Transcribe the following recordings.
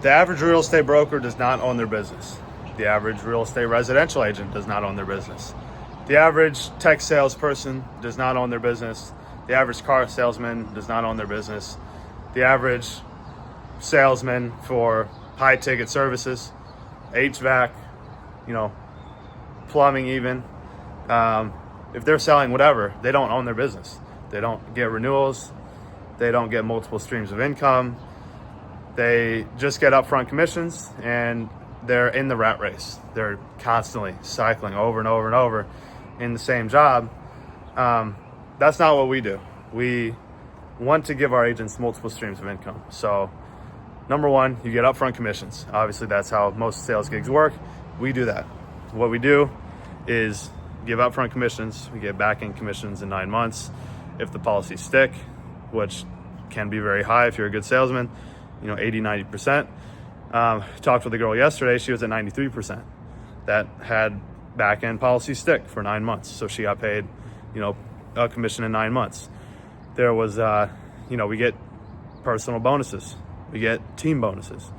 The average real estate broker does not own their business. The average real estate residential agent does not own their business. The average tech salesperson does not own their business. The average car salesman does not own their business. The average salesman for high ticket services, HVAC, plumbing even, if they're selling whatever, they don't own their business. They don't get renewals. They don't get multiple streams of income. They just get upfront commissions, and they're in the rat race. They're constantly cycling over and over and over in the same job. That's not what we do. We want to give our agents multiple streams of income. So number one, you get upfront commissions. Obviously, that's how most sales gigs work. We do that. What we do is give upfront commissions. We get back-end commissions in 9 months if the policies stick, which can be very high if you're a good salesman, 80, 90%. Talked with a girl yesterday. She was at 93%. That had back-end policies stick for 9 months. So she got paid, a commission in 9 months. There was, we get personal bonuses. We get team bonuses.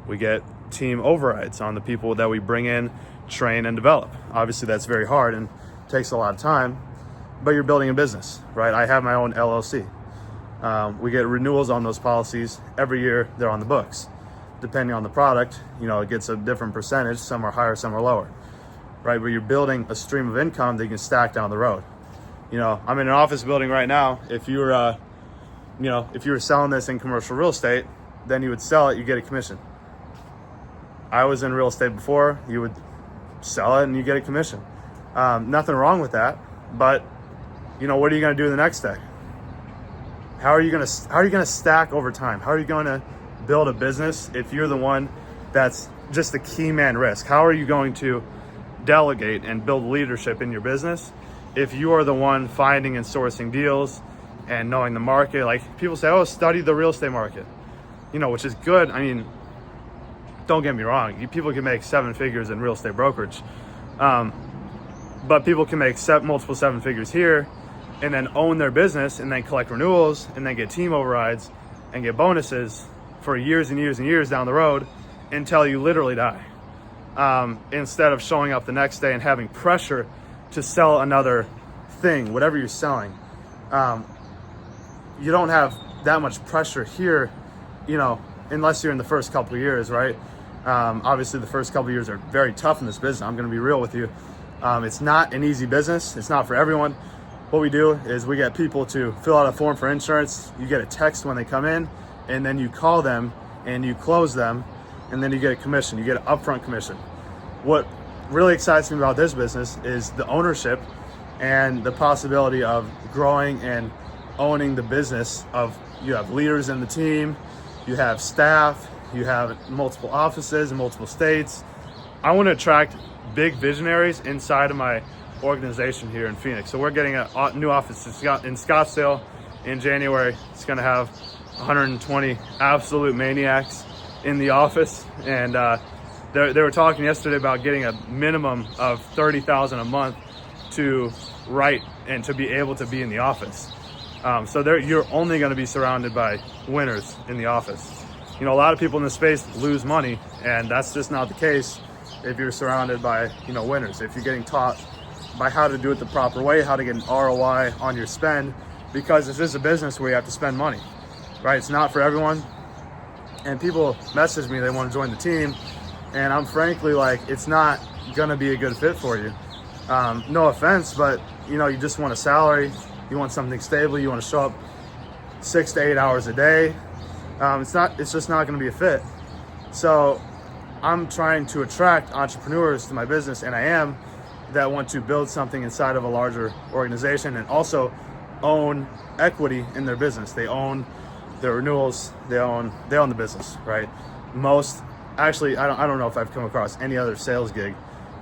We get team overrides on the people that we bring in, train, and develop. Obviously, that's very hard and takes a lot of time, but you're building a business, right? I have my own LLC. We get renewals on those policies every year. They're on the books. Depending on the product, it gets a different percentage. Some are higher, some are lower, right? But you're building a stream of income that you can stack down the road. I'm in an office building right now. If you were selling this in commercial real estate, then you would sell it, you get a commission. I was in real estate before. You would sell it and you get a commission. Nothing wrong with that, but what are you going to do the next day? How are you going to stack over time? How are you going to build a business if you're the one that's just the key man risk? How are you going to delegate and build leadership in your business if you are the one finding and sourcing deals and knowing the market? Like, people say, study the real estate market, which is good. I mean, don't get me wrong. People can make 7 figures in real estate brokerage. But people can make multiple 7 figures here and then own their business and then collect renewals and then get team overrides and get bonuses for years and years and years down the road until you literally die. Instead of showing up the next day and having pressure to sell another thing, whatever you're selling. You don't have that much pressure here, unless you're in the first couple of years, right? Obviously, the first couple of years are very tough in this business. I'm going to be real with you. It's not an easy business. It's not for everyone. What we do is we get people to fill out a form for insurance. You get a text when they come in, and then you call them and you close them, and then you get a commission. You get an upfront commission. What really excites me about this business is the ownership and the possibility of growing and owning the business you have leaders in the team, you have staff, you have multiple offices in multiple states. I want to attract big visionaries inside of my organization here in Phoenix. So we're getting a new office in Scottsdale in January. It's going to have 120 absolute maniacs in the office. And they were talking yesterday about getting a minimum of $30,000 a month to write and to be able to be in the office. So you're only going to be surrounded by winners in the office. A lot of people in this space lose money, and that's just not the case if you're surrounded by, winners. If you're getting taught by how to do it the proper way, how to get an ROI on your spend, because this is a business where you have to spend money, right? It's not for everyone. And people message me, they want to join the team, and I'm frankly like, it's not going to be a good fit for you. No offense, but you just want a salary, you want something stable, you want to show up 6 to 8 hours a day. It's just not going to be a fit. So I'm trying to attract entrepreneurs to my business, and I am, that want to build something inside of a larger organization and also own equity in their business. They own their renewals, they own the business, right? I don't know if I've come across any other sales gig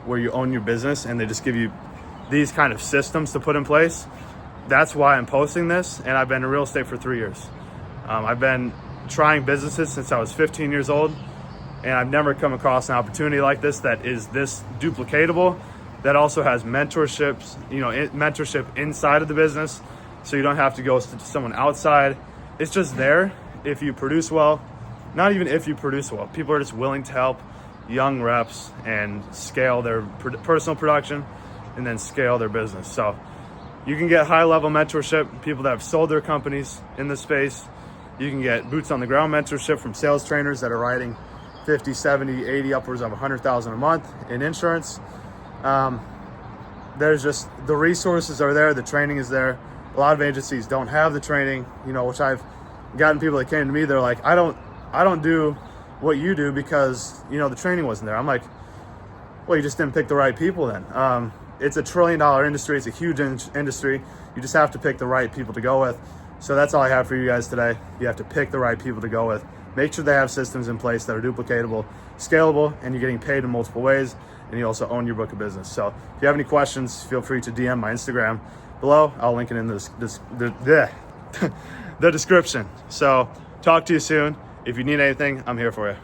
where you own your business and they just give you these kind of systems to put in place. That's why I'm posting this, and I've been in real estate for 3 years. I've been trying businesses since I was 15 years old, and I've never come across an opportunity like this that is this duplicatable, that also has mentorship inside of the business, so you don't have to go to someone outside. It's just there. If you produce well, not even if you produce well. People are just willing to help young reps and scale their personal production and then scale their business. So you can get high-level mentorship, people that have sold their companies in this space. You can get boots on the ground mentorship from sales trainers that are writing 50, 70, 80, upwards of 100,000 a month in insurance. There's just, the resources are there, the training is there. A lot of agencies don't have the training, which I've gotten people that came to me, they're like, I don't do what you do because, the training wasn't there. I'm like, well, you just didn't pick the right people then. It's a $1 trillion industry. It's a huge industry. You just have to pick the right people to go with. So that's all I have for you guys today. You have to pick the right people to go with. Make sure they have systems in place that are duplicatable, scalable, and you're getting paid in multiple ways. And you also own your book of business. So if you have any questions, feel free to DM my Instagram below. I'll link it in the description. So talk to you soon. If you need anything, I'm here for you.